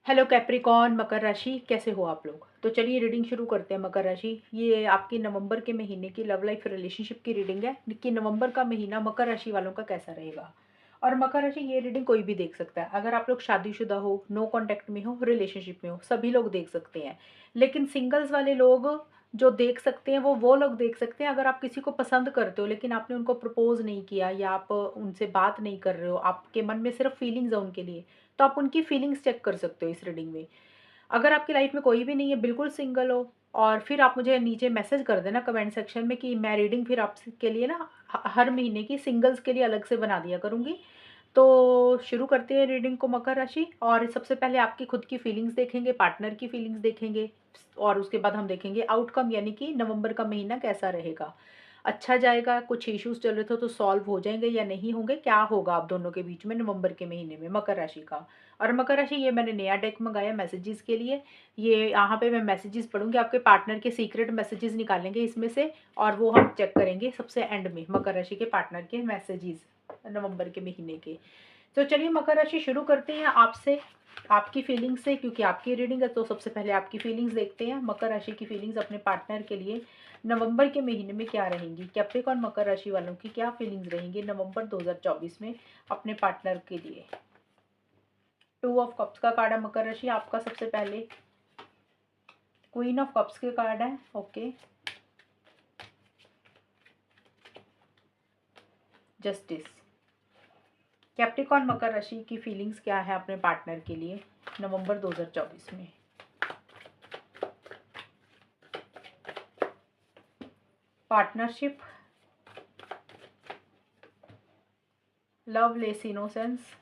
Hello Capricorn मकर राशि, कैसे हो आप लोग। तो चलिए रीडिंग शुरू करते हैं। मकर राशि, ये आपकी नवंबर के महीने की लव लाइफ रिलेशनशिप की रीडिंग है कि नवंबर का महीना मकर राशि वालों का कैसा रहेगा। और मकर राशि, ये रीडिंग कोई भी देख सकता है। अगर आप लोग शादीशुदा हो, नो कांटेक्ट में हो, रिलेशनशिप में हो, सभी लोग देख सकते हैं। लेकिन सिंगल्स वाले लोग जो देख सकते हैं वो लोग देख सकते हैं अगर आप किसी को पसंद करते हो लेकिन आपने उनको प्रपोज नहीं किया या आप उनसे बात नहीं कर रहे हो, आपके मन में सिर्फ फीलिंग्स है उनके लिए, तो आप उनकी फीलिंग्स चेक कर सकते हो इस रीडिंग में। अगर आपकी लाइफ में कोई भी नहीं है, बिल्कुल सिंगल हो, और फिर आप मुझे नीचे मैसेज कर देना कमेंट सेक्शन में कि मैं रीडिंग फिर आपके लिए ना हर महीने की सिंगल्स के लिए अलग से बना दिया करूँगी। तो शुरू करते हैं रीडिंग को मकर राशि। और सबसे पहले आपकी खुद की फीलिंग्स देखेंगे, पार्टनर की फीलिंग्स देखेंगे, और उसके बाद हम देखेंगे आउटकम, यानी कि नवंबर का महीना कैसा रहेगा। अच्छा जाएगा, कुछ इश्यूज चल रहे थे तो सॉल्व हो जाएंगे या नहीं होंगे, क्या होगा आप दोनों के बीच में नवंबर के महीने में मकर राशि का। और मकर राशि, ये मैंने नया डेक मंगाया मैसेजेस के लिए। ये यहाँ पे मैं मैसेजेस पढ़ूंगी, आपके पार्टनर के सीक्रेट मैसेजेस निकालेंगे इसमें से, और वो हम चेक करेंगे सबसे एंड में मकर राशि के पार्टनर के मैसेजेस नवंबर के महीने के। तो चलिए मकर राशि, शुरू करते हैं आपसे, आपकी फीलिंग्स से, क्योंकि आपकी रीडिंग है तो सबसे पहले आपकी फीलिंग्स देखते हैं। मकर राशि की फीलिंग्स अपने पार्टनर के लिए नवंबर के महीने में क्या रहेंगी। कैप्रिकॉर्न मकर राशि वालों की क्या फीलिंग्स रहेंगी नवंबर 2024 में अपने पार्टनर के लिए। टू ऑफ कप्स का कार्ड है मकर राशि आपका। सबसे पहले क्वीन ऑफ कप्स के कार्ड है, ओके। जस्टिस। कैप्रिकॉर्न मकर राशि की फीलिंग्स क्या है अपने पार्टनर के लिए नवंबर 2024 में। Partnership, love, less, innocence.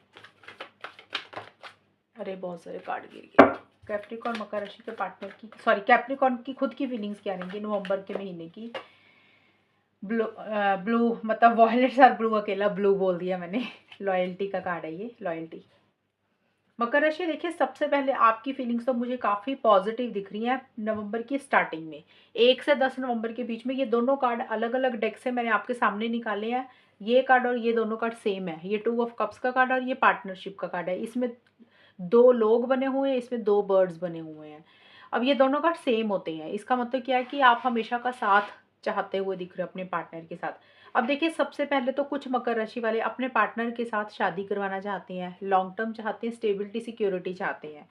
अरे बहुत सारे कार्ड गिर गए। कैप्रिकॉर्न मकर राशि के पार्टनर की, सॉरी, कैप्रिकॉर्न की खुद की फीलिंग्स क्या रहेंगी नवंबर के महीने की। ब्लू, ब्लू मतलब वॉयलेट्स और ब्लू, अकेला ब्लू बोल दिया मैंने। लॉयल्टी का कार्ड है ये, लॉयल्टी। मकर राशि, देखिए सबसे पहले आपकी फीलिंग्स तो मुझे काफ़ी पॉजिटिव दिख रही हैं नवंबर की स्टार्टिंग में। 1 से 10 नवंबर के बीच में ये दोनों कार्ड अलग अलग डेक से मैंने आपके सामने निकाले हैं। ये कार्ड और ये दोनों कार्ड सेम है, ये टू ऑफ कप्स का कार्ड और ये पार्टनरशिप का कार्ड है। इसमें दो लोग बने हुए हैं, इसमें दो बर्ड्स बने हुए हैं। अब ये दोनों कार्ड सेम होते हैं, इसका मतलब क्या है कि आप हमेशा का साथ चाहते हुए दिख रहे हो अपने पार्टनर के साथ। अब देखिए सबसे पहले तो कुछ मकर राशि वाले अपने पार्टनर के साथ शादी करवाना चाहते हैं, लॉन्ग टर्म चाहते हैं, स्टेबिलिटी सिक्योरिटी चाहते हैं।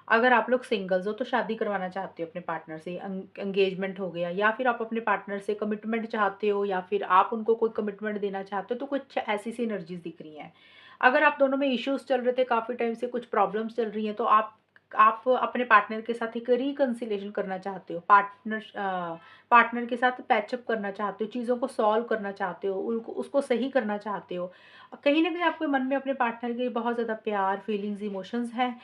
अगर आप लोग सिंगल्स हो तो शादी करवाना चाहते हो अपने पार्टनर से, एंगेजमेंट हो गया, या फिर आप अपने पार्टनर से कमिटमेंट चाहते हो, या फिर आप उनको कोई कमिटमेंट देना चाहते हो, तो कुछ ऐसी सी एनर्जीज दिख रही हैं। अगर आप दोनों में इश्यूज चल रहे थे काफ़ी टाइम से, कुछ प्रॉब्लम्स चल रही हैं, तो आप अपने पार्टनर के साथ एक रिकन्सिलेशन करना चाहते हो, पार्टनर के साथ पैचअप करना चाहते हो, चीज़ों को सॉल्व करना चाहते हो, उनको उसको सही करना चाहते हो। कहीं ना कहीं आपके मन में अपने पार्टनर के लिए बहुत ज़्यादा प्यार, फीलिंग्स, इमोशंस हैं।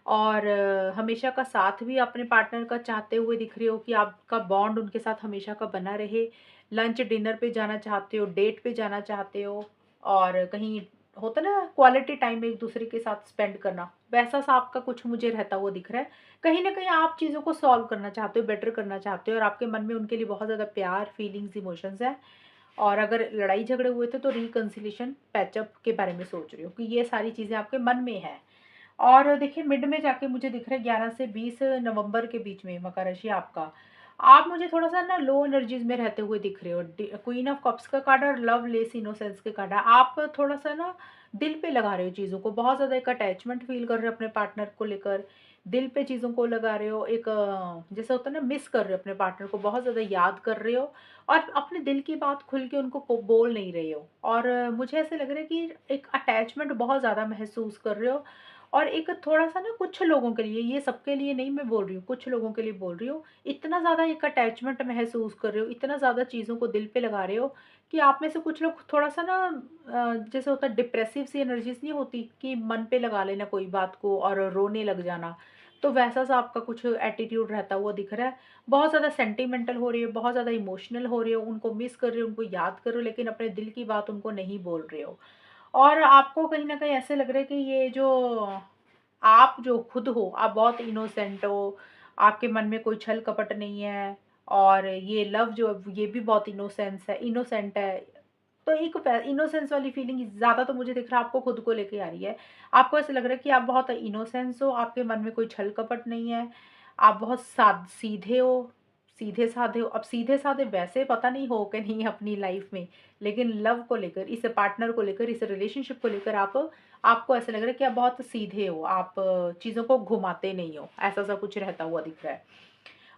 और हमेशा का साथ भी अपने पार्टनर का चाहते हुए दिख रहे हो कि आपका बॉन्ड उनके साथ हमेशा का बना रहे। लंच डिनर पे जाना चाहते हो, डेट पे जाना चाहते हो, और कहीं होता ना क्वालिटी टाइम एक दूसरे के साथ स्पेंड करना, वैसा सा आपका कुछ मुझे रहता हुआ दिख रहा है। कहीं ना कहीं आप चीज़ों को सॉल्व करना चाहते हो, बेटर करना चाहते हो, और आपके मन में उनके लिए बहुत ज़्यादा प्यार, फीलिंग्स, इमोशंस है। और अगर लड़ाई झगड़े हुए थे तो रिकन्सिलेशन, पैचअप के बारे में सोच रहे हो कि ये सारी चीज़ें आपके मन में है। और देखिए मिड में जाके मुझे दिख रहा है 11 से 20 नवंबर के बीच में मकर राशि आपका, आप मुझे थोड़ा सा ना लो एनर्जीज में रहते हुए दिख रहे हो। क्वीन ऑफ कप्स का कार्ड और लव, लेस, इनोसेंस के कार्ड है। आप थोड़ा सा ना दिल पे लगा रहे हो चीज़ों को, बहुत ज़्यादा एक अटैचमेंट फील कर रहे हो अपने पार्टनर को लेकर, दिल पे चीज़ों को लगा रहे हो, एक जैसे होता है ना, मिस कर रहे हो अपने पार्टनर को, बहुत ज़्यादा याद कर रहे हो, और अपने दिल की बात खुल के उनको बोल नहीं रहे हो। और मुझे ऐसे लग रहा है कि एक अटैचमेंट बहुत ज़्यादा महसूस कर रहे हो। और एक थोड़ा-सा ना कुछ लोगों के लिए, ये सबके लिए नहीं मैं बोल रही हूँ, कुछ लोगों के लिए बोल रही हूँ, इतना ज़्यादा एक अटैचमेंट महसूस कर रहे हो, इतना ज़्यादा चीज़ों को दिल पे लगा रहे हो कि आप में से कुछ लोग थोड़ा-सा ना जैसे होता है डिप्रेसिव सी एनर्जीज़ नहीं होती कि मन पे लगा लेना कोई बात को और रोने लग जाना, तो वैसा सा आपका कुछ एटीट्यूड रहता हुआ दिख रहा है। बहुत ज़्यादा सेंटिमेंटल हो रही हो, बहुत ज़्यादा इमोशनल हो रहे हो, उनको मिस कर रहे हो, उनको याद कर रहे हो, लेकिन अपने दिल की बात उनको नहीं बोल रहे हो। और आपको कहीं न कहीं ऐसे लग रहा है कि ये जो आप जो खुद हो, आप बहुत इनोसेंट हो, आपके मन में कोई छल कपट नहीं है, और ये लव जो ये भी बहुत इनोसेंस है, इनोसेंट है। तो एक इनोसेंस वाली फीलिंग ज़्यादा तो मुझे दिख रहा है आपको खुद को लेके आ रही है। आपको ऐसा लग रहा है कि आप बहुत इनोसेंस हो, आपके मन में कोई छल कपट नहीं है, आप बहुत सीधे हो, सीधे साधे हो। अब सीधे साधे वैसे पता नहीं हो कि नहीं अपनी लाइफ में, लेकिन लव को लेकर, इस पार्टनर को लेकर, इस रिलेशनशिप को लेकर आपको ऐसा लग रहा है कि आप बहुत सीधे हो, आप चीज़ों को घुमाते नहीं हो, ऐसा सा कुछ रहता हुआ दिख रहा है।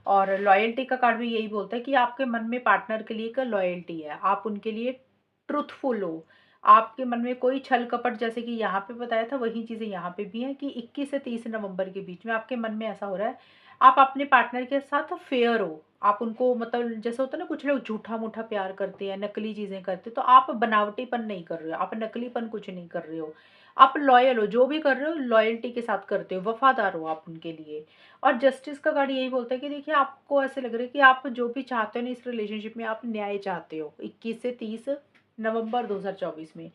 और लॉयल्टी का कार्ड भी यही बोलता है कि आपके मन में पार्टनर के लिए एक लॉयल्टी है, आप उनके लिए ट्रुथफुल हो, आपके मन में कोई छल कपट, जैसे कि यहाँ पे बताया था वही चीज़ें यहाँ पे भी हैं कि 21 से 30 नवंबर के बीच में आपके मन में ऐसा हो रहा है आप अपने पार्टनर के साथ फेयर हो, आप उनको मतलब जैसे होता है ना कुछ लोग झूठा मूठा प्यार करते हैं, नकली चीज़ें करते हैं, तो आप बनावटीपन नहीं कर रहे हो, आप नकलीपन कुछ नहीं कर रहे हो, आप लॉयल हो, जो भी कर रहे हो लॉयल्टी के साथ करते हो, वफादार हो आप उनके लिए। और जस्टिस का कार्ड यही बोलता है कि देखिए आपको ऐसे लग रहा है कि आप जो भी चाहते हो ना इस रिलेशनशिप में, आप न्याय चाहते हो। 21 से 30 नवंबर 2024 में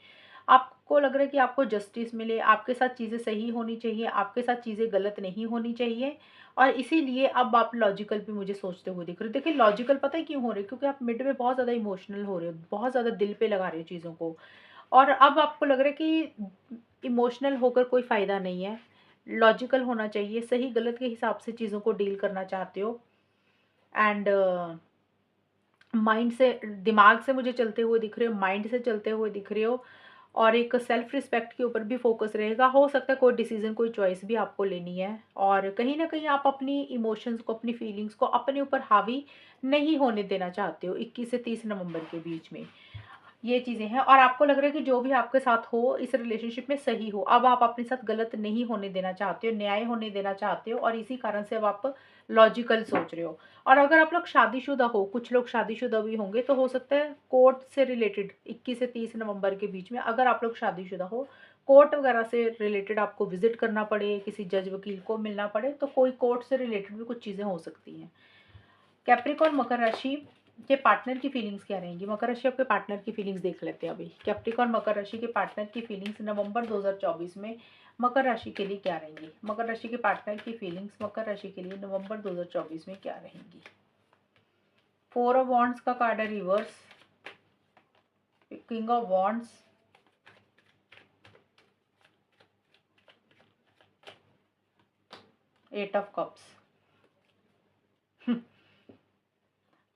आपको लग रहा है कि आपको जस्टिस मिले, आपके साथ चीज़ें सही होनी चाहिए, आपके साथ चीज़ें गलत नहीं होनी चाहिए। और इसीलिए अब आप लॉजिकल भी मुझे सोचते हुए दिख रहे हो। देखिए लॉजिकल पता है क्यों हो रहे हो, क्योंकि आप मिड में बहुत ज़्यादा इमोशनल हो रहे हो, बहुत ज़्यादा दिल पे लगा रहे हो चीज़ों को। और अब आपको लग रहा है कि इमोशनल होकर कोई फ़ायदा नहीं है, लॉजिकल होना चाहिए, सही गलत के हिसाब से चीज़ों को डील करना चाहते हो। एंड माइंड से, दिमाग से मुझे चलते हुए दिख रहे हो, माइंड से चलते हुए दिख रहे हो। और एक सेल्फ रिस्पेक्ट के ऊपर भी फोकस रहेगा, हो सकता है कोई डिसीजन, कोई चॉइस भी आपको लेनी है। और कहीं ना कहीं आप अपनी इमोशंस को, अपनी फीलिंग्स को अपने ऊपर हावी नहीं होने देना चाहते हो 21 से 30 नवंबर के बीच में, ये चीज़ें हैं। और आपको लग रहा है कि जो भी आपके साथ हो इस रिलेशनशिप में सही हो, अब आप अपने साथ गलत नहीं होने देना चाहते हो, न्याय होने देना चाहते हो, और इसी कारण से अब आप लॉजिकल सोच रहे हो। और अगर आप लोग शादीशुदा हो, कुछ लोग शादीशुदा भी होंगे, तो हो सकता है कोर्ट से रिलेटेड 21 से 30 नवंबर के बीच में अगर आप लोग शादीशुदा हो, कोर्ट वगैरह से रिलेटेड आपको विजिट करना पड़े, किसी जज वकील को मिलना पड़े, तो कोई कोर्ट से रिलेटेड भी कुछ चीज़ें हो सकती हैं। कैप्रिकॉर्न मकर राशि के पार्टनर की फीलिंग्स क्या रहेंगी? मकर राशि आपके पार्टनर की फीलिंग्स देख लेते हैं अभी। कैप्रिकॉर्न मकर राशि के पार्टनर की फीलिंग्स नवंबर 2024 में मकर राशि के लिए क्या रहेंगी? मकर राशि के पार्टनर की फीलिंग्स मकर राशि के लिए नवंबर 2024 में क्या रहेंगी? 4 ऑफ वॉन्ड्स का कार्ड है reverse, king of wands, eight of cups.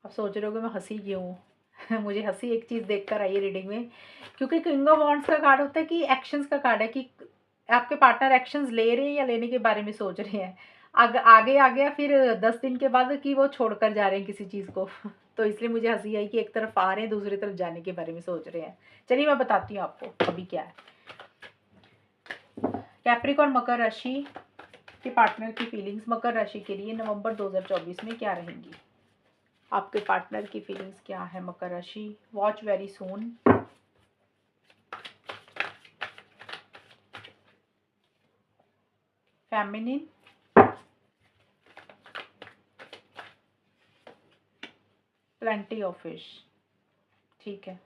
आप सोच रहे हो कि मैं हंसी क्यों मुझे हंसी एक चीज़ देखकर आई है रीडिंग में, क्योंकि किंग ऑफ वॉन्ड्स का कार्ड होता है कि एक्शंस का कार्ड है, कि आपके पार्टनर एक्शंस ले रहे हैं या लेने के बारे में सोच रहे हैं। आगे आ गया फिर 10 दिन के बाद कि वो छोड़कर जा रहे हैं किसी चीज़ को तो इसलिए मुझे हंसी आई कि एक तरफ आ रहे हैं, दूसरी तरफ जाने के बारे में सोच रहे हैं। चलिए मैं बताती हूँ आपको अभी क्या है। कैप्रिकॉर्न मकर राशि के पार्टनर की फीलिंग्स मकर राशि के लिए नवंबर 2024 में क्या रहेंगी? आपके पार्टनर की फीलिंग्स क्या है मकर राशि? Watch very soon. Feminine, plenty of fish. ठीक है,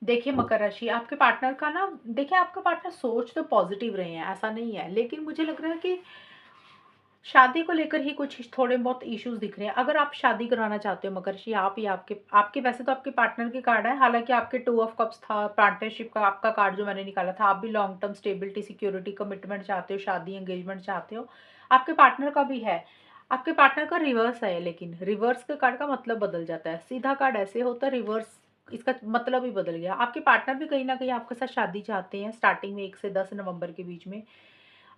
देखिए मकर राशि आपके पार्टनर का ना, देखिए आपका पार्टनर सोच तो पॉजिटिव रहे हैं, ऐसा नहीं है, लेकिन मुझे लग रहा है कि शादी को लेकर ही कुछ थोड़े बहुत इश्यूज दिख रहे हैं। अगर आप शादी कराना चाहते हो मकर राशि, आप या आपके आपके वैसे तो आपके पार्टनर के कार्ड है, हालांकि आपके 2 ऑफ कप्स था, पार्टनरशिप का आपका कार्ड जो मैंने निकाला था, आप भी long term stability, security, commitment चाहते हो, शादी एंगेजमेंट चाहते हो, आपके पार्टनर का भी है। आपके पार्टनर का रिवर्स है, लेकिन रिवर्स के कार्ड का मतलब बदल जाता है, सीधा कार्ड ऐसे होता है, रिवर्स इसका मतलब ही बदल गया। आपके पार्टनर भी कहीं ना कहीं आपके साथ शादी चाहते हैं स्टार्टिंग में 1 से 10 नवंबर के बीच में।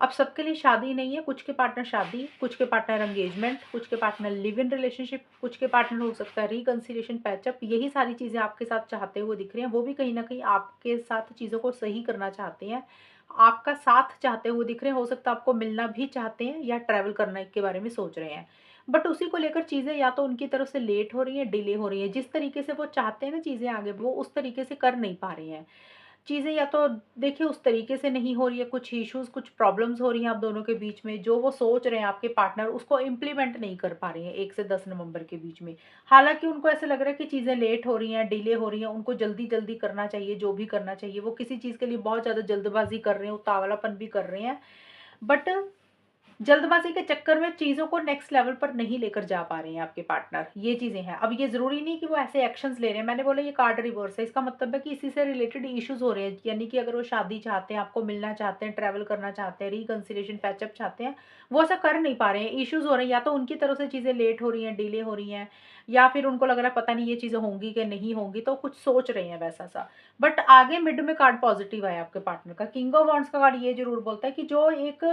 अब सबके लिए शादी नहीं है, कुछ के पार्टनर शादी, कुछ के पार्टनर एंगेजमेंट, कुछ के पार्टनर लिव इन रिलेशनशिप, कुछ के पार्टनर हो सकता है रिकंसिलिएशन, पैचअप, यही सारी चीज़ें आपके साथ चाहते हुए दिख रही हैं। वो भी कहीं ना कहीं आपके साथ चीज़ों को सही करना चाहते हैं, आपका साथ चाहते हुए दिख रहे हैं। हो सकता है आपको मिलना भी चाहते हैं या ट्रैवल करने के बारे में सोच रहे हैं, बट उसी को लेकर चीज़ें या तो उनकी तरफ से लेट हो रही हैं, डिले हो रही है, जिस तरीके से वो चाहते हैं ना चीज़ें आगे, वो उस तरीके से कर नहीं पा रहे हैं चीज़ें, या तो देखिए उस तरीके से नहीं हो रही है, कुछ इश्यूज़, कुछ प्रॉब्लम्स हो रही हैं आप दोनों के बीच में, जो वो सोच रहे हैं आपके पार्टनर उसको इम्प्लीमेंट नहीं कर पा रहे हैं 1 से 10 नवंबर के बीच में। हालाँकि उनको ऐसा लग रहा है कि चीज़ें लेट हो रही हैं, डिले हो रही हैं, उनको जल्दी-जल्दी करना चाहिए, जो भी करना चाहिए, वो किसी चीज़ के लिए बहुत ज़्यादा जल्दबाज़ी कर रहे हैं, उतावलापन भी कर रहे हैं। बट जल्दबाजी के चक्कर में चीज़ों को नेक्स्ट लेवल पर नहीं लेकर जा पा रहे हैं आपके पार्टनर, ये चीज़ें हैं। अब ये ज़रूरी नहीं कि वो ऐसे एक्शंस ले रहे हैं, मैंने बोला ये कार्ड रिवर्स है, इसका मतलब है कि इसी से रिलेटेड इश्यूज हो रहे हैं, यानी कि अगर वो शादी चाहते हैं, आपको मिलना चाहते हैं, ट्रैवल करना चाहते हैं, रिकंसिलिएशन पैचअप चाहते हैं, वो ऐसा कर नहीं पा रहे हैं, इश्यूज हो रहे हैं, या तो उनकी तरफ से चीज़ें लेट हो रही हैं, डिले हो रही हैं, या फिर उनको लग रहा है पता नहीं ये चीज़ें होंगी कि नहीं होंगी, तो कुछ सोच रहे हैं वैसा सा। बट आगे मिड में कार्ड पॉजिटिव आया आपके पार्टनर का। किंग ऑफ वॉन्ड्स का कार्ड ये जरूर बोलता है कि जो एक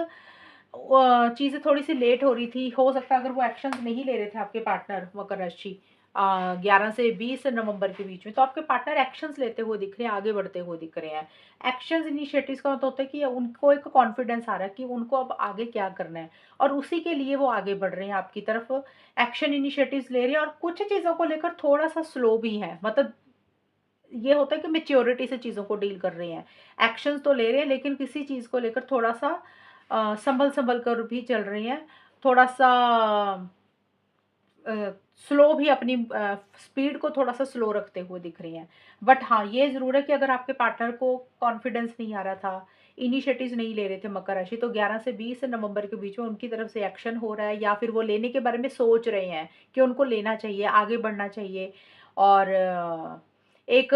चीज़ें थोड़ी-सी लेट हो रही थी, हो सकता है अगर वो एक्शंस नहीं ले रहे थे आपके पार्टनर मकर राशि 11 से 20 नवंबर के बीच में, तो आपके पार्टनर एक्शंस लेते हुए दिख रहे हैं, आगे बढ़ते हुए दिख रहे हैं। एक्शंस इनिशिएटिव्स का मतलब होता है कि उनको एक कॉन्फिडेंस आ रहा है कि उनको अब आगे क्या करना है, और उसी के लिए वो आगे बढ़ रहे हैं आपकी तरफ, एक्शन इनिशिएटिव्स ले रहे हैं, और कुछ चीज़ों को लेकर थोड़ा-सा स्लो भी हैं। मतलब ये होता है कि मैच्योरिटी से चीज़ों को डील कर रहे हैं। एक्शंस तो ले रहे हैं, लेकिन किसी चीज़ को लेकर थोड़ा-सा संभल-संभल कर भी चल रही हैं। थोड़ा-सा स्लो भी अपनी स्पीड को थोड़ा-सा स्लो रखते हुए दिख रही हैं। बट हाँ, ये ज़रूर है कि अगर आपके पार्टनर को कॉन्फिडेंस नहीं आ रहा था, इनिशिएटिव्स नहीं ले रहे थे मकर राशि, तो 11 से 20 नवंबर के बीच में उनकी तरफ से एक्शन हो रहा है, या फिर वो लेने के बारे में सोच रहे हैं कि उनको लेना चाहिए, आगे बढ़ना चाहिए। और एक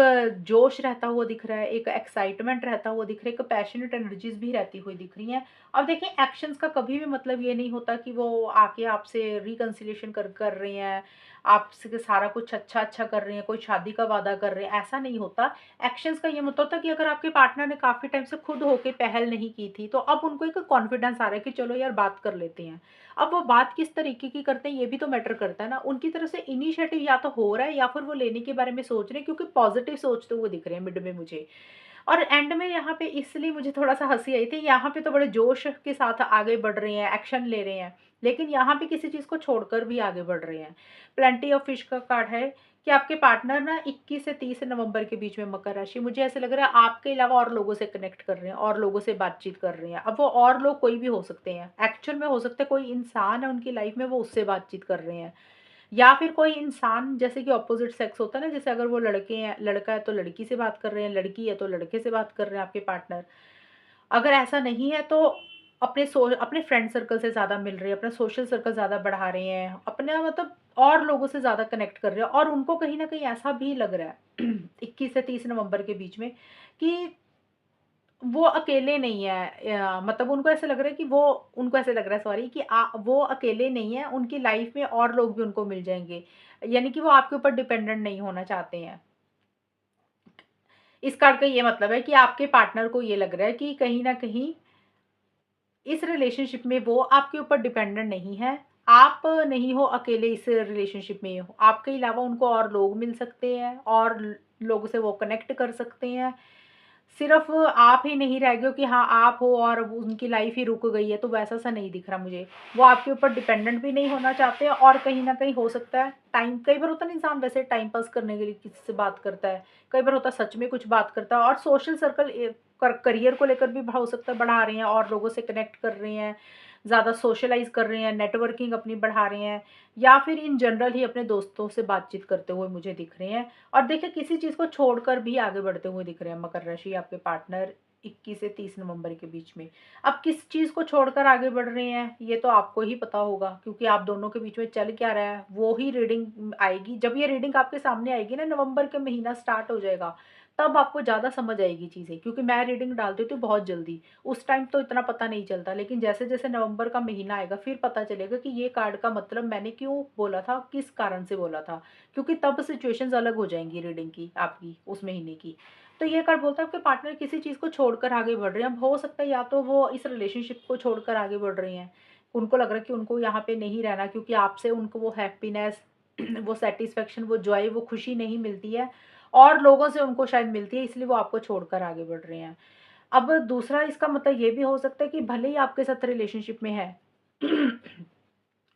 जोश रहता हुआ दिख रहा है, एक एक्साइटमेंट रहता हुआ दिख रहा है, एक पैशनेट एनर्जीज़ भी रहती हुई दिख रही हैं। अब देखिए, एक्शंस का कभी भी मतलब ये नहीं होता कि वो आके आपसे रिकंसिलिएशन कर रहे हैं, आपसे सारा कुछ अच्छा-अच्छा कर रहे हैं, कोई शादी का वादा कर रहे हैं, ऐसा नहीं होता। एक्शंस का ये मतलब होता है कि अगर आपके पार्टनर ने काफ़ी टाइम से खुद होके पहल नहीं की थी, तो अब उनको एक कॉन्फिडेंस आ रहा है कि चलो यार बात कर लेते हैं। अब वो बात किस तरीके की करते हैं, ये भी तो मैटर करता है ना। उनकी तरफ से इनिशिएटिव या तो हो रहा है, या फिर वो लेने के बारे में सोच रहे हैं, क्योंकि पॉजिटिव सोचते हुए दिख रहे हैं मिड में मुझे। और एंड में यहाँ पे इसलिए मुझे थोड़ा-सा हँसी आई थी, यहाँ पे तो बड़े जोश के साथ आगे बढ़ रहे हैं, एक्शन ले रहे हैं, लेकिन यहाँ पे किसी चीज़ को छोड़कर भी आगे बढ़ रहे हैं। प्लेंटी ऑफ फिश का कार्ड है कि आपके पार्टनर ना 21 से 30 नवंबर के बीच में मकर राशि, मुझे ऐसा लग रहा है आपके अलावा और लोगों से कनेक्ट कर रहे हैं, और लोगों से बातचीत कर रहे हैं। अब वो और लोग कोई भी हो सकते हैं, एक्चुअल में हो सकता है कोई इंसान है उनकी लाइफ में, वो उससे बातचीत कर रहे हैं, या फिर कोई इंसान जैसे कि ऑपोजिट सेक्स होता है ना, जैसे अगर वो लड़के हैं, लड़का है तो लड़की से बात कर रहे हैं, लड़की है तो लड़के से बात कर रहे हैं आपके पार्टनर। अगर ऐसा नहीं है तो अपने फ्रेंड सर्कल से ज़्यादा मिल रहे हैं, अपना सोशल सर्कल ज़्यादा बढ़ा रहे हैं, अपना मतलब और लोगों से ज़्यादा कनेक्ट कर रहे हैं, और उनको कहीं न कहीं ऐसा भी लग रहा है 21 से 30 नवंबर के बीच में कि वो अकेले नहीं है, मतलब उनको ऐसा लग रहा है कि वो उनको ऐसा लग रहा है, सॉरी, कि वो अकेले नहीं है, उनकी लाइफ में और लोग भी उनको मिल जाएँगे। यानी कि वो आपके ऊपर डिपेंडेंट नहीं होना चाहते हैं। इस कार्ड का ये मतलब है कि आपके पार्टनर को ये लग रहा है कि कहीं न कहीं इस रिलेशनशिप में वो आपके ऊपर डिपेंडेंट नहीं है। आप नहीं हो अकेले इस रिलेशनशिप में, आपके अलावा उनको और लोग मिल सकते हैं, और लोगों से वो कनेक्ट कर सकते हैं। सिर्फ़ आप ही नहीं रह गए हो कि हाँ, आप हो और वो उनकी लाइफ़ ही रुक गई है, तो वैसा-सा नहीं दिख रहा मुझे। वो आपके ऊपर डिपेंडेंट भी नहीं होना चाहते हैं, और कहीं न कहीं हो सकता है टाइम, कई बार होता है ना, इंसान वैसे टाइम पास करने के लिए किसी से बात करता है, कई बार होता है सच में कुछ बात करता है, और सोशल सर्कल करियर को लेकर भी हो सकता है बढ़ा रहे हैं, और लोगों से कनेक्ट कर रहे हैं, ज़्यादा सोशलाइज़ कर रहे हैं, नेटवर्किंग अपनी बढ़ा रहे हैं, या फिर इन जनरल ही अपने दोस्तों से बातचीत करते हुए मुझे दिख रहे हैं। और देखिए, किसी चीज़ को छोड़कर भी आगे बढ़ते हुए दिख रहे हैं मकर राशि आपके पार्टनर 21 से 30 नवंबर के बीच में। अब किस चीज़ को छोड़कर आगे बढ़ रहे हैं, ये तो आपको ही पता होगा, क्योंकि आप दोनों के बीच में चल क्या रहा है, वो ही रीडिंग आएगी। जब ये रीडिंग आपके सामने आएगी ना, नवंबर का महीना स्टार्ट हो जाएगा, तब आपको ज़्यादा समझ आएगी चीज़ें, क्योंकि मैं रीडिंग डालती हूँ बहुत जल्दी। उस टाइम तो इतना पता नहीं चलता, लेकिन जैसे-जैसे नवंबर का महीना आएगा, फिर पता चलेगा कि ये कार्ड का मतलब मैंने क्यों बोला था, किस कारण से बोला था। क्योंकि तब सिचुएशंस अलग हो जाएँगी रीडिंग की, आपकी उस महीने की। तो ये कार्ड बोलता है आपके पार्टनर किसी चीज़ को छोड़कर आगे बढ़ रहे हैं। अब हो सकता है या तो वो इस रिलेशनशिप को छोड़कर आगे बढ़ रहे हैं। उनको लग रहा है कि उनको यहाँ पे नहीं रहना, क्योंकि आपसे उनको वो हैप्पीनेस, वो सैटिस्फैक्शन, वो जॉय, वो खुशी नहीं मिलती है, और लोगों से उनको शायद मिलती है, इसलिए वो आपको छोड़कर आगे बढ़ रहे हैं। अब दूसरा इसका मतलब ये भी हो सकता है कि भले ही आपके साथ रिलेशनशिप में है,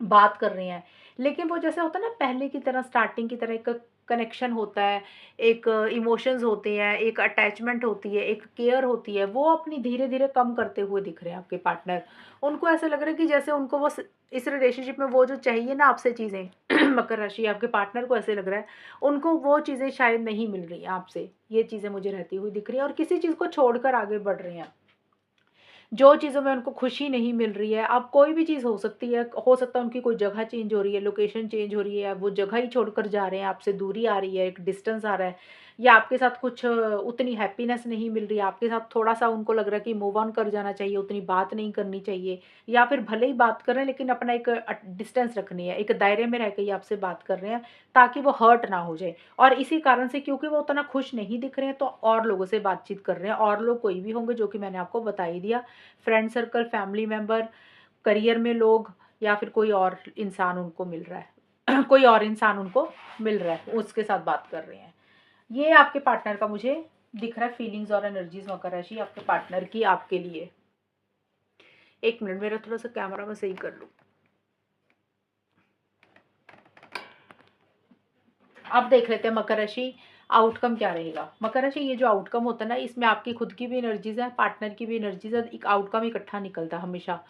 बात कर रहे हैं, लेकिन वो जैसे होता है ना, पहले की तरह, स्टार्टिंग की तरह एक कनेक्शन होता है, एक इमोशंस होते हैं, एक अटैचमेंट होती है, एक केयर होती है, वो अपनी धीरे-धीरे कम करते हुए दिख रहे हैं आपके पार्टनर। उनको ऐसा लग रहा है कि जैसे उनको वो इस रिलेशनशिप में वो जो चाहिए ना आपसे चीज़ें, मकर राशि आपके पार्टनर को ऐसे लग रहा है, उनको वो चीज़ें शायद नहीं मिल रही हैं आपसे। ये चीज़ें मुझे रहती हुई दिख रही हैं, और किसी चीज़ को छोड़कर आगे बढ़ रहे हैं। जो चीज़ों में उनको खुशी नहीं मिल रही है, अब कोई भी चीज़ हो सकती है, हो सकता है उनकी कोई जगह चेंज हो रही है, लोकेशन चेंज हो रही है, वो जगह ही छोड़कर जा रहे हैं, आपसे दूरी आ रही है, एक डिस्टेंस आ रहा है, या आपके साथ कुछ उतनी हैप्पीनेस नहीं मिल रही है, आपके साथ थोड़ा-सा उनको लग रहा है कि मूव ऑन कर जाना चाहिए, उतनी बात नहीं करनी चाहिए, या फिर भले ही बात कर रहे हैं लेकिन अपना एक डिस्टेंस रखनी है, एक दायरे में रह के ही आपसे बात कर रहे हैं, ताकि वो हर्ट ना हो जाए। और इसी कारण से क्योंकि वो उतना खुश नहीं दिख रहे हैं, तो और लोगों से बातचीत कर रहे हैं, और लोग कोई भी होंगे जो कि मैंने आपको बता ही दिया। Friend circle, family member, career में लोग, या फिर कोई और इंसान उनको मिल रहा है कोई और इंसान उनको मिल रहा है, उसके साथ बात कर रहे हैं। ये आपके पार्टनर का मुझे दिख रहा है फीलिंग्स और एनर्जीज मकर राशि आपके पार्टनर की आपके लिए। एक मिनट, मेरा थोड़ा सा कैमरा में सही कर लूं। अब देख लेते हैं मकर राशि आउटकम क्या रहेगा। मकर राशि ये जो आउटकम होता है ना, इसमें आपकी खुद की भी एनर्जीज है, पार्टनर की भी एनर्जीज है, एक आउटकम इकट्ठा निकलता है हमेशा।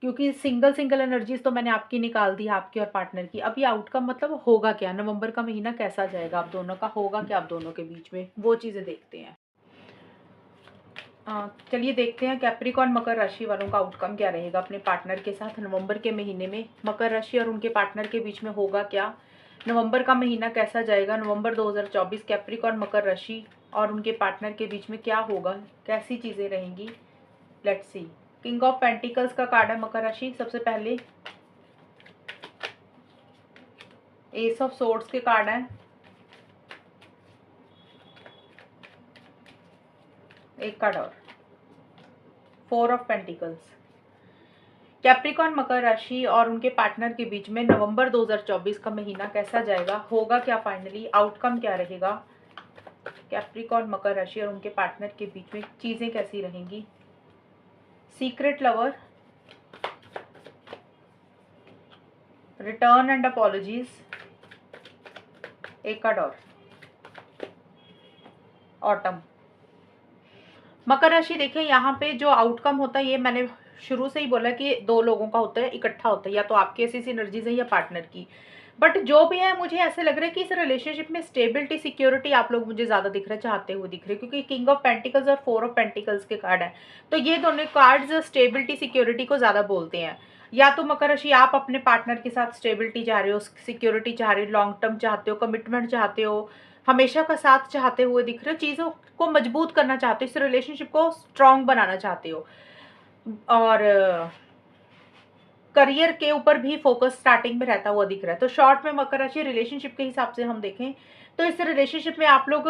क्योंकि सिंगल सिंगल एनर्जीज तो मैंने आपकी निकाल दी, आपकी और पार्टनर की। अब ये आउटकम मतलब होगा क्या, नवंबर का महीना कैसा जाएगा, आप दोनों का होगा क्या, आप दोनों के बीच में, वो चीज़ें देखते हैं। चलिए देखते हैं कैप्रिकॉर्न मकर राशि वालों का आउटकम क्या रहेगा अपने पार्टनर के साथ नवंबर के महीने में। मकर राशि और उनके पार्टनर के बीच में होगा क्या, नवंबर का महीना कैसा जाएगा, नवंबर 2024 कैप्रिकॉर्न मकर राशि और उनके पार्टनर के बीच में क्या होगा, कैसी चीज़ें रहेंगी। Let's see. King of pentacles का कार्ड है मकर राशि सबसे पहले, एस ऑफ सोर्ड्स के कार्ड हैं, एक कार्ड और, फोर ऑफ पेंटिकल्स। कैप्रिकॉर्न मकर राशि और उनके पार्टनर के बीच में नवंबर 2024 का महीना कैसा जाएगा, होगा क्या, फाइनली आउटकम क्या रहेगा। कैप्रिकॉर्न मकर राशि और उनके पार्टनर के बीच में चीजें कैसी रहेंगी। Secret lover, return and apologies, एक कार्ड और, ऑटम। मकर राशि देखिए, यहाँ पे जो आउटकम होता है, ये मैंने शुरू से ही बोला कि दो लोगों का होता है, इकट्ठा होता है, या तो आपकी ऐसी एनर्जीज है या पार्टनर की। बट जो भी है, मुझे ऐसे लग रहा है कि इस रिलेशनशिप में स्टेबिलिटी, सिक्योरिटी आप लोग मुझे ज्यादा दिख रहे हैं, चाहते हुए दिख रहे हैं, क्योंकि किंग ऑफ पेंटिकल्स और फोर ऑफ पेंटिकल्स के कार्ड है। तो ये दोनों कार्ड्स स्टेबिलिटी, सिक्योरिटी को ज्यादा बोलते हैं। या तो मकर राशि आप अपने पार्टनर के साथ स्टेबिलिटी चाह रहे हो, सिक्योरिटी चाह रहे हो, लॉन्ग टर्म चाहते हो, कमिटमेंट चाहते हो, हमेशा का साथ चाहते हुए दिख रहे हो, चीज़ों को मजबूत करना चाहते हो, इस रिलेशनशिप को स्ट्रांग बनाना चाहते हो, और करियर के ऊपर भी फोकस स्टार्टिंग में रहता हुआ दिख रहा है। तो शॉर्ट में मकर राशि रिलेशनशिप के हिसाब से हम देखें तो इस रिलेशनशिप में आप लोग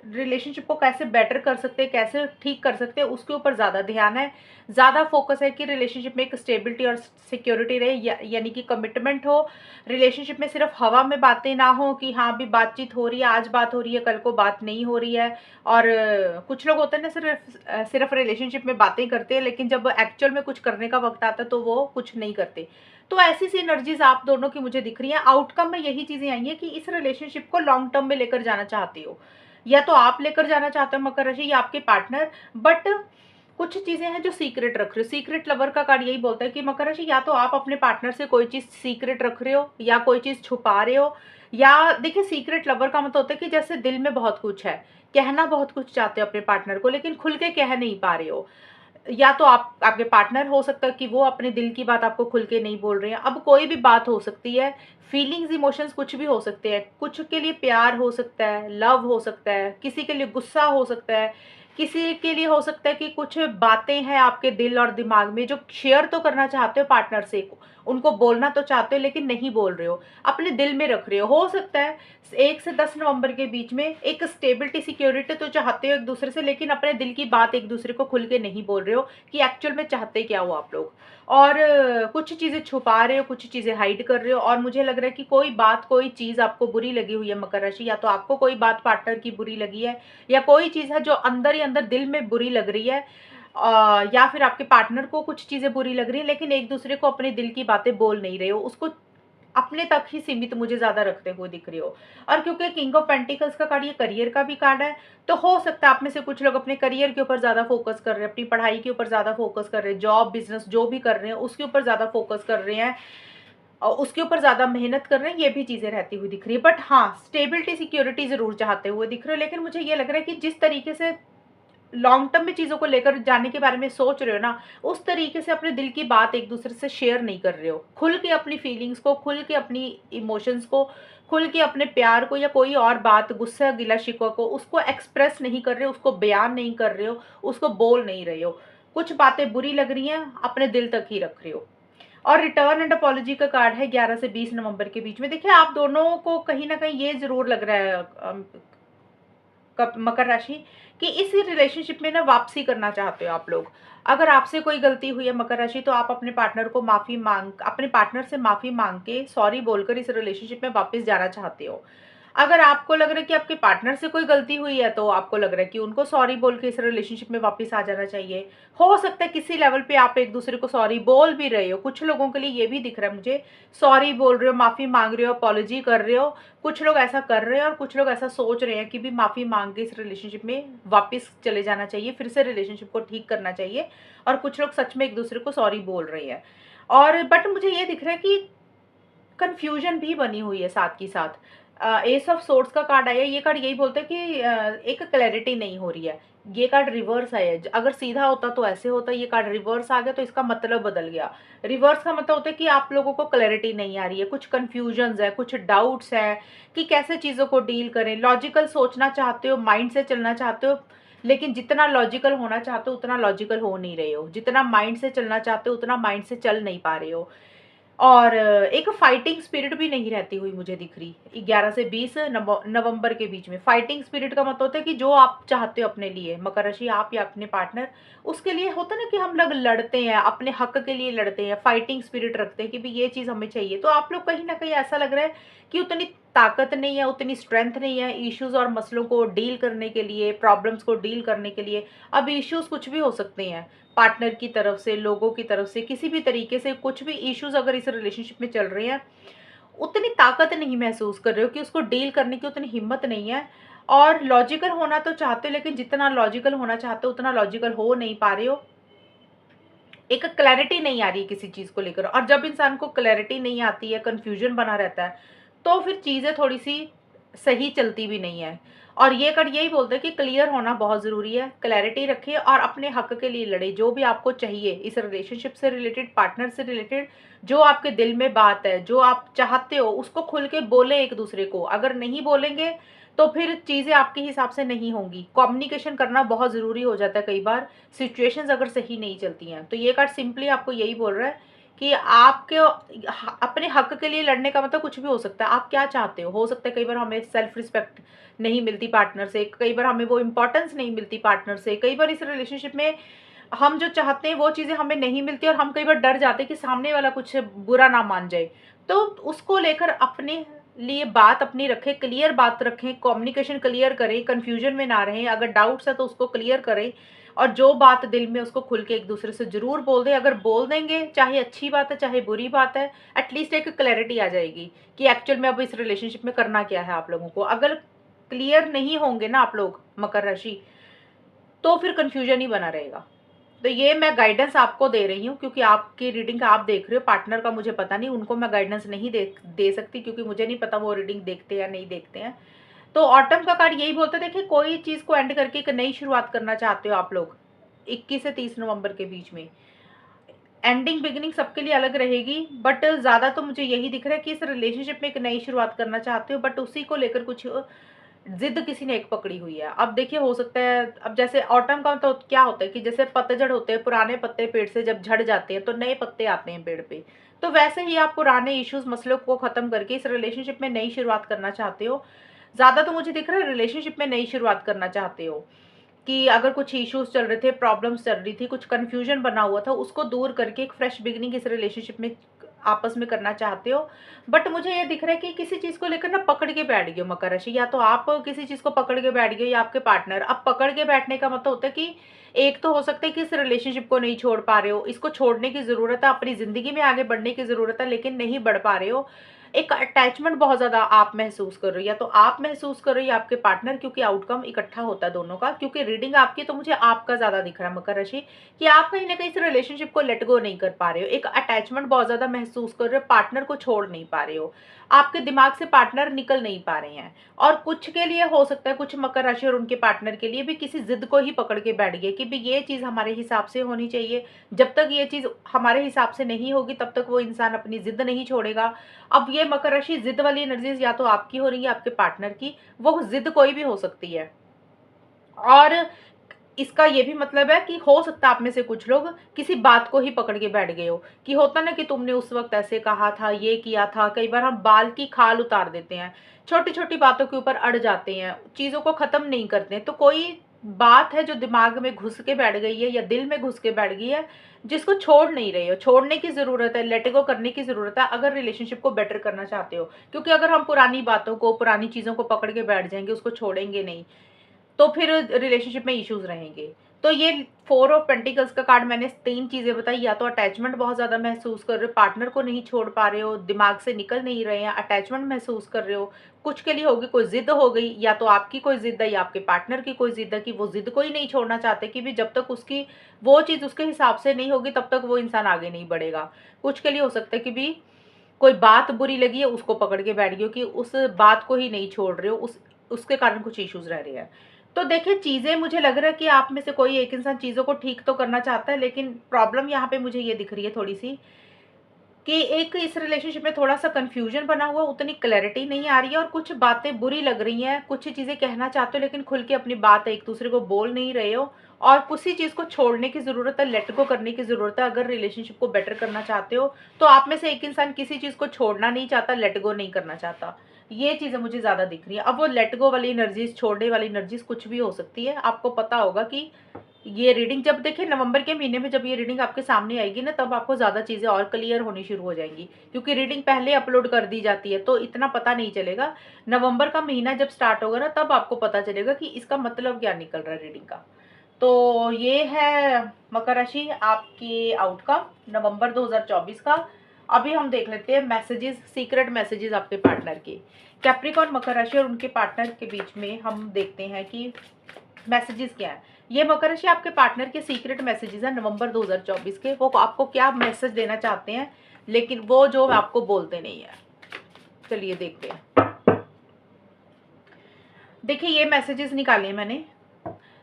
रिलेशनशिप को कैसे बेटर कर सकते हैं, कैसे ठीक कर सकते हैं, उसके ऊपर ज़्यादा ध्यान है, ज़्यादा फोकस है कि रिलेशनशिप में एक स्टेबिलिटी और सिक्योरिटी रहे, यानी कि कमिटमेंट हो। रिलेशनशिप में सिर्फ हवा में बातें ना हो कि हाँ भी बातचीत हो रही है, आज बात हो रही है, कल को बात नहीं हो रही है। और कुछ लोग होते हैं ना, सिर्फ रिलेशनशिप में बातें करते हैं, लेकिन जब एक्चुअल में कुछ करने का वक्त आता है तो वो कुछ नहीं करते। तो ऐसी सी एनर्जीज आप दोनों की मुझे दिख रही हैं। आउटकम में यही चीज़ें आई हैं कि इस रिलेशनशिप को लॉन्ग टर्म में लेकर जाना चाहते हो, या तो आप लेकर जाना चाहते हो मकर राशि, या आपके पार्टनर। बट कुछ चीजें हैं जो सीक्रेट रख रहे हो। सीक्रेट लवर का कार्ड यही बोलता है कि मकर राशि, या तो आप अपने पार्टनर से कोई चीज सीक्रेट रख रहे हो, या कोई चीज छुपा रहे हो, या देखिए सीक्रेट लवर का मतलब होता है कि जैसे दिल में बहुत कुछ है, कहना बहुत कुछ चाहते हो अपने पार्टनर को, लेकिन खुल के कह नहीं पा रहे हो। या तो आप, आपके पार्टनर हो सकता है कि वो अपने दिल की बात आपको खुल के नहीं बोल रहे हैं। अब कोई भी बात हो सकती है, फीलिंग्स, इमोशंस कुछ भी हो सकते हैं। कुछ के लिए प्यार हो सकता है, लव हो सकता है, किसी के लिए गुस्सा हो सकता है, किसी के लिए हो सकता है कि कुछ बातें हैं आपके दिल और दिमाग में जो शेयर तो करना चाहते हो पार्टनर से, उनको बोलना तो चाहते हो लेकिन नहीं बोल रहे हो, अपने दिल में रख रहे हो सकता है। 1 से 10 नवंबर के बीच में एक स्टेबिलिटी, सिक्योरिटी तो चाहते हो एक दूसरे से, लेकिन अपने दिल की बात एक दूसरे को खुल के नहीं बोल रहे हो कि एक्चुअल में चाहते क्या हो आप लोग। और कुछ चीज़ें छुपा रहे हो, कुछ चीज़ें हाइड कर रहे हो। और मुझे लग रहा है कि कोई बात, कोई चीज़ आपको बुरी लगी हुई है मकर राशि, या तो आपको कोई बात पार्टनर की बुरी लगी है, या कोई चीज़ है जो अंदर ही अंदर दिल में बुरी लग रही है, या फिर आपके पार्टनर को कुछ चीज़ें बुरी लग रही है, लेकिन एक दूसरे को अपने दिल की बातें बोल नहीं रहे हो, उसको अपने तक ही सीमित मुझे ज्यादा रखते हुए दिख रही हो। और क्योंकि किंग ऑफ पेंटिकल्स का कार्ड ये करियर का भी कार्ड है, तो हो सकता है आप में से कुछ लोग अपने करियर के ऊपर ज्यादा फोकस कर रहे हैं, अपनी पढ़ाई के ऊपर ज्यादा फोकस कर रहे हैं, जॉब, बिजनेस जो भी कर रहे हैं उसके ऊपर ज्यादा फोकस कर रहे हैं, और उसके ऊपर ज्यादा मेहनत कर रहे हैं। ये भी चीजें रहती हुई दिख रही है। बट हाँ, स्टेबिलिटी, सिक्योरिटी जरूर चाहते हुए दिख रहे हो। लेकिन मुझे ये लग रहा है कि जिस तरीके से लॉन्ग टर्म में चीज़ों को लेकर जाने के बारे में सोच रहे हो ना, उस तरीके से अपने दिल की बात एक दूसरे से शेयर नहीं कर रहे हो। खुल के अपनी फीलिंग्स को, खुल के अपनी इमोशंस को, खुल के अपने प्यार को या कोई और बात, गुस्सा, गिला शिकवा को, उसको एक्सप्रेस नहीं कर रहे हो, उसको बयान नहीं कर रहे हो, उसको बोल नहीं रहे हो। कुछ बातें बुरी लग रही हैं, अपने दिल तक ही रख रहे हो। और रिटर्न एंड अपॉलॉजी का कार्ड है 11 से 20 नवंबर के बीच में। देखिए, आप दोनों को कहीं ना कहीं ये जरूर लग रहा है मकर राशि, कि इस रिलेशनशिप में ना वापसी करना चाहते हो आप लोग। अगर आपसे कोई गलती हुई है मकर राशि, तो आप अपने पार्टनर को अपने पार्टनर से माफी मांग के, सॉरी बोलकर इस रिलेशनशिप में वापस जाना चाहते हो। अगर आपको लग रहा है कि आपके पार्टनर से कोई गलती हुई है, तो आपको लग रहा है कि उनको सॉरी बोल के इस रिलेशनशिप में वापस आ जाना चाहिए। हो सकता है किसी लेवल पे आप एक दूसरे को सॉरी बोल भी रहे हो। कुछ लोगों के लिए ये भी दिख रहा है मुझे, सॉरी बोल रहे हो, माफी मांग रहे हो, अपॉलॉजी कर रहे हो। कुछ लोग ऐसा कर रहे हैं और कुछ लोग ऐसा सोच रहे हैं कि भी माफी मांग के इस रिलेशनशिप में वापस चले जाना चाहिए, फिर से रिलेशनशिप को ठीक करना चाहिए। और कुछ लोग सच में एक दूसरे को सॉरी बोल रहे हैं। और बट मुझे ये दिख रहा है कि कंफ्यूजन भी बनी हुई है साथ की साथ। एस ऑफ सोर्ड्स का कार्ड आया, ये कार्ड यही बोलता है कि एक क्लैरिटी नहीं हो रही है। ये कार्ड रिवर्स है, अगर सीधा होता तो ऐसे होता, ये कार्ड रिवर्स आ गया तो इसका मतलब बदल गया। रिवर्स का मतलब होता है कि आप लोगों को क्लैरिटी नहीं आ रही है, कुछ कंफ्यूजन्स है, कुछ डाउट्स है कि कैसे चीज़ों को डील करें। लॉजिकल सोचना चाहते हो, माइंड से चलना चाहते हो, लेकिन जितना लॉजिकल होना चाहते हो उतना लॉजिकल हो नहीं रहे हो। जितना माइंड से चलना चाहते हो उतना माइंड से चल नहीं पा रहे हो। और एक फाइटिंग स्पिरिट भी नहीं रहती हुई मुझे दिख रही 11 से 20 नवंबर के बीच में। फाइटिंग स्पिरिट का मतलब होता है कि जो आप चाहते हो अपने लिए मकर राशि, आप या अपने पार्टनर, उसके लिए होता है ना कि हम लोग लड़ते हैं, अपने हक के लिए लड़ते हैं, फाइटिंग स्पिरिट रखते हैं कि भी ये चीज़ हमें चाहिए। तो आप लोग कहीं ना कहीं ऐसा लग रहा है कि उतनी ताकत नहीं है, उतनी स्ट्रेंथ नहीं है इश्यूज और मसलों को डील करने के लिए, प्रॉब्लम्स को डील करने के लिए। अब इश्यूज कुछ भी हो सकते हैं, पार्टनर की तरफ से, लोगों की तरफ से, किसी भी तरीके से कुछ भी इश्यूज अगर इस रिलेशनशिप में चल रहे हैं, उतनी ताकत नहीं महसूस कर रहे हो कि उसको डील करने की उतनी हिम्मत नहीं है। और लॉजिकल होना तो चाहते हो, लेकिन जितना लॉजिकल होना चाहते हो उतना लॉजिकल हो नहीं पा रहे हो। एक क्लैरिटी नहीं आ रही है किसी चीज़ को लेकर। और जब इंसान को क्लैरिटी नहीं आती है, कंफ्यूजन बना रहता है, तो फिर चीज़ें थोड़ी सी सही चलती भी नहीं है। और ये कार्ड यही बोलता है कि क्लियर होना बहुत ज़रूरी है, क्लैरिटी रखिए और अपने हक के लिए लड़े। जो भी आपको चाहिए इस रिलेशनशिप से रिलेटेड, पार्टनर से रिलेटेड, जो आपके दिल में बात है, जो आप चाहते हो, उसको खुल के बोले एक दूसरे को। अगर नहीं बोलेंगे तो फिर चीज़ें आपके हिसाब से नहीं होंगी। कम्युनिकेशन करना बहुत ज़रूरी हो जाता है कई बार, सिचुएशंस अगर सही नहीं चलती हैं। तो ये कार्ड सिंपली आपको यही बोल रहा है कि आपके अपने हक के लिए लड़ने का मतलब कुछ भी हो सकता है। आप क्या चाहते हो सकता है कई बार हमें सेल्फ रिस्पेक्ट नहीं मिलती पार्टनर से, कई बार हमें वो इम्पोर्टेंस नहीं मिलती पार्टनर से, कई बार इस रिलेशनशिप में हम जो चाहते हैं वो चीज़ें हमें नहीं मिलती और हम कई बार डर जाते हैं कि सामने वाला कुछ बुरा ना मान जाए। तो उसको लेकर अपने लिए बात अपनी रखें, क्लियर बात रखें, कम्युनिकेशन क्लियर करें, कन्फ्यूजन में ना रहें। अगर डाउट्स है तो उसको क्लियर करें और जो बात दिल में उसको खुल के एक दूसरे से ज़रूर बोल दें। अगर बोल देंगे, चाहे अच्छी बात है चाहे बुरी बात है, एटलीस्ट एक क्लैरिटी आ जाएगी कि एक्चुअल में अब इस रिलेशनशिप में करना क्या है आप लोगों को। अगर क्लियर नहीं होंगे ना आप लोग मकर राशि, तो फिर कन्फ्यूजन ही बना रहेगा। तो ये मैं गाइडेंस आपको दे रही हूँ क्योंकि आपकी रीडिंग का आप देख रहे हो, पार्टनर का मुझे पता नहीं, उनको मैं गाइडेंस नहीं दे सकती क्योंकि मुझे नहीं पता वो रीडिंग देखते हैं या नहीं देखते हैं। तो ऑटम का कार्ड यही बोलता है, देखिए कोई चीज़ को एंड करके एक नई शुरुआत करना चाहते हो आप लोग 21 से 30 नवंबर के बीच में। एंडिंग बिगिनिंग सबके लिए अलग रहेगी, बट ज़्यादा तो मुझे यही दिख रहा है कि इस रिलेशनशिप में एक नई शुरुआत करना चाहते हो, बट उसी को लेकर कुछ जिद किसी ने एक पकड़ी हुई है। अब देखिए हो सकता है, अब जैसे ऑटम का तो क्या होता है कि जैसे पतझड़ होते हैं, पुराने पत्ते पेड़ से जब झड़ जाते हैं तो नए पत्ते आते हैं पेड़ पे, तो वैसे ही आप पुराने इश्यूज मसलों को खत्म करके इस रिलेशनशिप में नई शुरुआत करना चाहते हो। ज़्यादा तो मुझे दिख रहा है रिलेशनशिप में नई शुरुआत करना चाहते हो कि अगर कुछ इश्यूज चल रहे थे, प्रॉब्लम्स चल रही थी, कुछ कन्फ्यूजन बना हुआ था, उसको दूर करके एक फ्रेश बिगिनिंग इस रिलेशनशिप में आपस में करना चाहते हो। बट मुझे ये दिख रहा है कि किसी चीज़ को लेकर ना पकड़ के बैठ गए हो मकर राशि, या तो आप किसी चीज़ को पकड़ के बैठ गए हो या आपके पार्टनर। अब पकड़ के बैठने का मतलब होता है कि एक तो हो सकता है कि इस रिलेशनशिप को नहीं छोड़ पा रहे हो, इसको छोड़ने की ज़रूरत है, अपनी ज़िंदगी में आगे बढ़ने की ज़रूरत है, लेकिन नहीं बढ़ पा रहे हो। एक अटैचमेंट बहुत ज़्यादा आप महसूस कर रहे हो, या तो आप महसूस कर रहे हो या आपके पार्टनर, क्योंकि आउटकम इकट्ठा होता है दोनों का। क्योंकि रीडिंग आपकी, तो मुझे आपका ज़्यादा दिख रहा है मकर राशि, कि आप कहीं ना कहीं इस रिलेशनशिप को लेट गो नहीं कर पा रहे हो, एक अटैचमेंट बहुत ज़्यादा महसूस कर रहे हो, पार्टनर को छोड़ नहीं पा रहे हो, आपके दिमाग से पार्टनर निकल नहीं पा रहे हैं। और कुछ के लिए हो सकता है, कुछ मकर राशि और उनके पार्टनर के लिए भी किसी जिद को ही पकड़ के बैठ गए कि भी ये चीज़ हमारे हिसाब से होनी चाहिए, जब तक ये चीज़ हमारे हिसाब से नहीं होगी तब तक वो इंसान अपनी जिद नहीं छोड़ेगा। अब ये मकर राशि जिद वाली एनर्जीज या तो आपकी हो रही है, आपके पार्टनर की, वो जिद कोई भी हो सकती है। और इसका ये भी मतलब है कि हो सकता है आप में से कुछ लोग किसी बात को ही पकड़ के बैठ गए हो, कि होता ना कि तुमने उस वक्त ऐसे कहा था, ये किया था। कई बार हम बाल की खाल उतार देते हैं, छोटी छोटी बातों के ऊपर अड़ जाते हैं, चीज़ों को ख़त्म नहीं करते हैं। तो कोई बात है जो दिमाग में घुस के बैठ गई है या दिल में घुस के बैठ गई है, जिसको छोड़ नहीं रहे हो। छोड़ने की ज़रूरत है, लेट गो करने की ज़रूरत है, अगर रिलेशनशिप को बेटर करना चाहते हो। क्योंकि अगर हम पुरानी बातों को, पुरानी चीज़ों को पकड़ के बैठ जाएंगे, उसको छोड़ेंगे नहीं, तो फिर रिलेशनशिप में इश्यूज रहेंगे। तो ये 4 ऑफ पेंटिकल्स का कार्ड, मैंने 3 चीज़ें बताई, या तो अटैचमेंट बहुत ज़्यादा महसूस कर रहे हो, पार्टनर को नहीं छोड़ पा रहे हो, दिमाग से निकल नहीं रहे हैं, अटैचमेंट महसूस कर रहे हो, कुछ के लिए होगी कोई जिद हो गई, या तो आपकी कोई जिद है या आपके पार्टनर की कोई जिद है कि वो जिद को ही नहीं छोड़ना चाहते, कि भी जब तक उसकी वो चीज़ उसके हिसाब से नहीं होगी तब तक वो इंसान आगे नहीं बढ़ेगा। कुछ के लिए हो सकता है कि भी कोई बात बुरी लगी है, उसको पकड़ के बैठ गए हो, कि उस बात को ही नहीं छोड़ रहे हो, उसके कारण कुछ इश्यूज रह रहे हैं। तो देखिए, चीज़ें, मुझे लग रहा है कि आप में से कोई एक इंसान चीज़ों को ठीक तो करना चाहता है, लेकिन प्रॉब्लम यहाँ पे मुझे ये दिख रही है थोड़ी सी, कि एक इस रिलेशनशिप में थोड़ा सा कंफ्यूजन बना हुआ, उतनी क्लैरिटी नहीं आ रही है, और कुछ बातें बुरी लग रही हैं, कुछ चीज़ें कहना चाहते हो लेकिन खुल के अपनी बात एक दूसरे को बोल नहीं रहे हो। और किसी चीज़ को छोड़ने की ज़रूरत है, लेट गो करने की ज़रूरत है, अगर रिलेशनशिप को बेटर करना चाहते हो। तो आप में से एक इंसान किसी चीज़ को छोड़ना नहीं चाहता, लेट गो नहीं करना चाहता। ये चीज़ें मुझे ज़्यादा दिख रही है। अब वो लेट गो वाली एनर्जीज, छोड़ने वाली एनर्जीज कुछ भी हो सकती है। आपको पता होगा कि ये रीडिंग, जब देखिए नवंबर के महीने में जब ये रीडिंग आपके सामने आएगी ना, तब आपको ज़्यादा चीज़ें और क्लियर होनी शुरू हो जाएंगी। क्योंकि रीडिंग पहले अपलोड कर दी जाती है, तो इतना पता नहीं चलेगा। नवंबर का महीना जब स्टार्ट होगा ना, तब आपको पता चलेगा कि इसका मतलब क्या निकल रहा है रीडिंग का। तो ये है मकर राशि आपकी आउटकम नवंबर 2024 का। अभी हम देख लेते हैं मैसेजेस, सीक्रेट मैसेजेस आपके पार्टनर के। कैप्रिकॉर्न, मकर राशि और उनके पार्टनर के बीच में हम देखते हैं कि मैसेजेस क्या है। ये मकर राशि आपके पार्टनर के सीक्रेट मैसेजेस हैं नवंबर 2024 के। वो आपको क्या मैसेज देना चाहते हैं, लेकिन वो जो आपको बोलते नहीं है। चलिए देखते हैं। देखिए, ये मैसेजेस निकाले मैंने।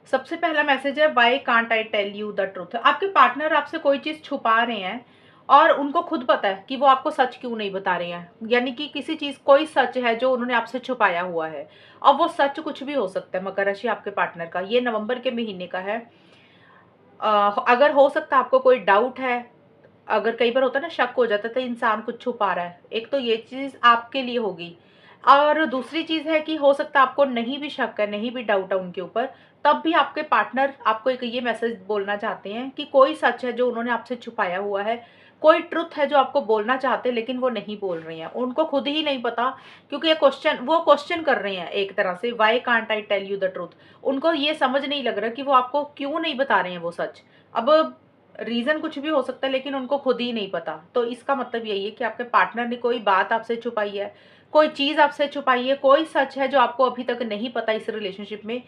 सबसे पहला मैसेज है, why can't I tell you the truth. आपके पार्टनर आपसे कोई चीज़ छुपा रहे हैं, और उनको खुद पता है कि वो आपको सच क्यों नहीं बता रहे हैं। यानी कि किसी चीज़, कोई सच है जो उन्होंने आपसे छुपाया हुआ है। अब वो सच कुछ भी हो सकता है मकर राशि आपके पार्टनर का। ये नवंबर के महीने का है। अगर हो सकता है आपको कोई डाउट है, अगर कई बार होता है ना, शक हो जाता है तो इंसान कुछ छुपा रहा है, एक तो ये चीज़ आपके लिए होगी। और दूसरी चीज़ है कि हो सकता है आपको नहीं भी शक है, नहीं भी डाउट है उनके ऊपर, तब भी आपके पार्टनर आपको एक ये मैसेज बोलना चाहते हैं कि कोई सच है जो उन्होंने आपसे छुपाया हुआ है, कोई ट्रुथ है जो आपको बोलना चाहते हैं लेकिन वो नहीं बोल रहे हैं, उनको खुद ही नहीं पता। क्योंकि ये वो क्वेश्चन कर रहे हैं एक तरह से, why can't I tell you the truth. उनको ये समझ नहीं लग रहा कि वो आपको क्यों नहीं बता रहे हैं वो सच। अब रीज़न कुछ भी हो सकता है, लेकिन उनको खुद ही नहीं पता। तो इसका मतलब यही है कि आपके पार्टनर ने कोई बात आपसे छुपाई है, कोई चीज़ आपसे छुपाई है, कोई सच है जो आपको अभी तक नहीं पता इस रिलेशनशिप में।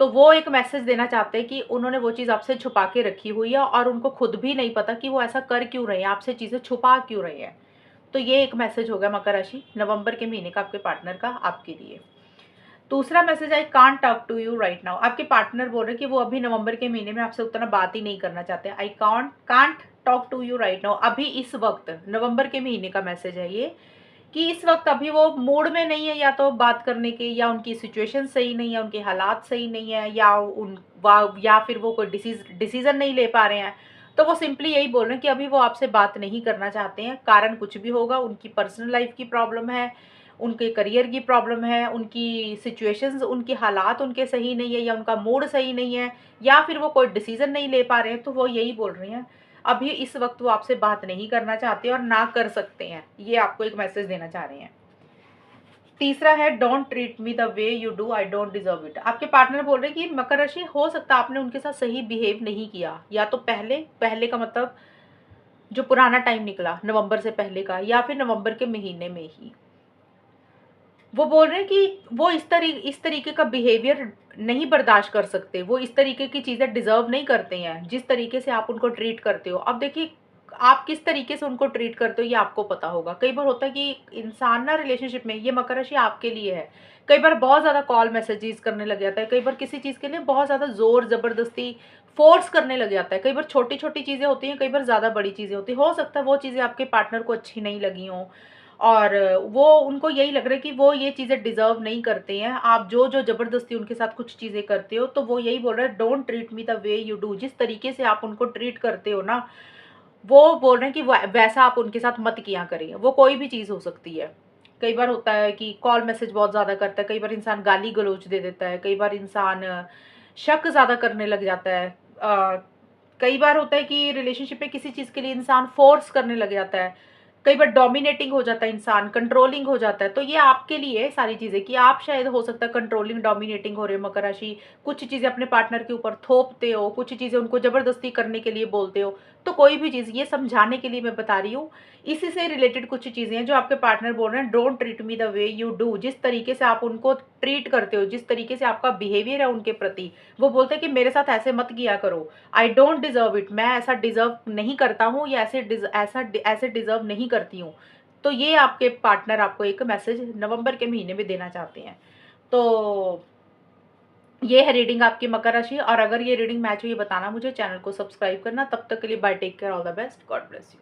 तो वो एक मैसेज देना चाहते हैं कि उन्होंने वो चीज़ आपसे छुपा के रखी हुई है, और उनको खुद भी नहीं पता कि वो ऐसा कर क्यों रहे हैं, आपसे चीज़ें छुपा क्यों रहे हैं। तो ये एक मैसेज हो गया मकर राशि नवंबर के महीने का आपके पार्टनर का आपके लिए। दूसरा message, I can't talk to you right now. आपके पार्टनर बोल रहे हैं कि वो अभी नवंबर के महीने में आपसे उतना बात ही नहीं करना चाहते। I can't talk to you right now. अभी इस वक्त, नवंबर के महीने का मैसेज है ये, कि इस वक्त अभी वो मूड में नहीं है, या तो बात करने के, या उनकी सिचुएशन सही नहीं है, उनके हालात सही नहीं है, या फिर वो कोई डिसीजन नहीं ले पा रहे हैं। तो वो सिंपली यही बोल रहे हैं कि अभी वो आपसे बात नहीं करना चाहते हैं। कारण कुछ भी होगा, उनकी पर्सनल लाइफ की प्रॉब्लम है, उनके करियर की प्रॉब्लम है, उनकी सिचुएशंस, उनके हालात उनके सही नहीं है, या उनका मूड सही नहीं है, या फिर वो कोई डिसीजन नहीं ले पा रहे हैं। तो वो यही बोल रहे हैं, अभी इस वक्त वो आपसे बात नहीं करना चाहते और ना कर सकते हैं। ये आपको एक मैसेज देना चाह रहे हैं। तीसरा है, don't treat me the way you do, I don't deserve it. आपके पार्टनर बोल रहे हैं कि मकर राशि, हो सकता है आपने उनके साथ सही बिहेव नहीं किया, या तो पहले का मतलब जो पुराना टाइम निकला नवंबर से पहले का या फिर नवंबर के महीने में ही, वो बोल रहे हैं कि वो इस तरीके का बिहेवियर नहीं बर्दाश्त कर सकते, वो इस तरीके की चीज़ें डिज़र्व नहीं करते हैं जिस तरीके से आप उनको ट्रीट करते हो। अब देखिए, आप किस तरीके से उनको ट्रीट करते हो ये आपको पता होगा। कई बार होता है कि इंसान ना रिलेशनशिप में, ये मकर राशि आपके लिए है, कई बार बहुत ज़्यादा कॉल मैसेजेस करने लग जाता है, कई बार किसी चीज़ के लिए बहुत ज़्यादा ज़ोर ज़बरदस्ती फ़ोर्स करने लग जाता है, कई बार छोटी-छोटी चीज़ें होती हैं, कई बार ज़्यादा बड़ी चीज़ें होती हैं। हो सकता है वो चीज़ें आपके पार्टनर को अच्छी नहीं लगी हों और वो उनको यही लग रहा है कि वो ये चीज़ें डिज़र्व नहीं करते हैं। आप जो-जो ज़बरदस्ती उनके साथ कुछ चीज़ें करते हो, तो वो यही बोल रहे हैं, don't treat me the way you do. जिस तरीके से आप उनको ट्रीट करते हो ना, वो बोल रहे हैं कि वैसा आप उनके साथ मत किया करें। वो कोई भी चीज़ हो सकती है। कई बार होता है कि कॉल मैसेज बहुत ज़्यादा करता है, कई बार इंसान गाली-गलौच दे देता है, कई बार इंसान शक ज़्यादा करने लग जाता है। कई बार होता है कि रिलेशनशिप में किसी चीज़ के लिए इंसान फ़ोर्स करने लग जाता है। कई बार डोमिनेटिंग हो जाता है इंसान, कंट्रोलिंग हो जाता है। तो ये आपके लिए है सारी चीज़ें कि आप शायद हो सकता है कंट्रोलिंग, डोमिनेटिंग हो रहे हो मकर राशि। कुछ चीज़ें अपने पार्टनर के ऊपर थोपते हो, कुछ चीज़ें उनको ज़बरदस्ती करने के लिए बोलते हो। तो कोई भी चीज़, ये समझाने के लिए मैं बता रही हूँ। इसी से रिलेटेड कुछ चीज़ें हैं जो आपके पार्टनर बोल रहे हैं, don't treat me the way you do. जिस तरीके से आप उनको ट्रीट करते हो, जिस तरीके से आपका बिहेवियर है उनके प्रति, वो बोलते हैं कि मेरे साथ ऐसे मत किया करो। आई डोंट डिज़र्व इट, मैं ऐसा डिज़र्व नहीं करता हूँ या ऐसे डिज़र्व नहीं करती हूँ। तो ये आपके पार्टनर आपको एक मैसेज नवंबर के महीने में देना चाहते हैं। तो ये है रीडिंग आपकी मकर राशि, और अगर ये रीडिंग मैच हुई है बताना मुझे, चैनल को सब्सक्राइब करना। तब तक के लिए bye, take care, all the best, God bless you.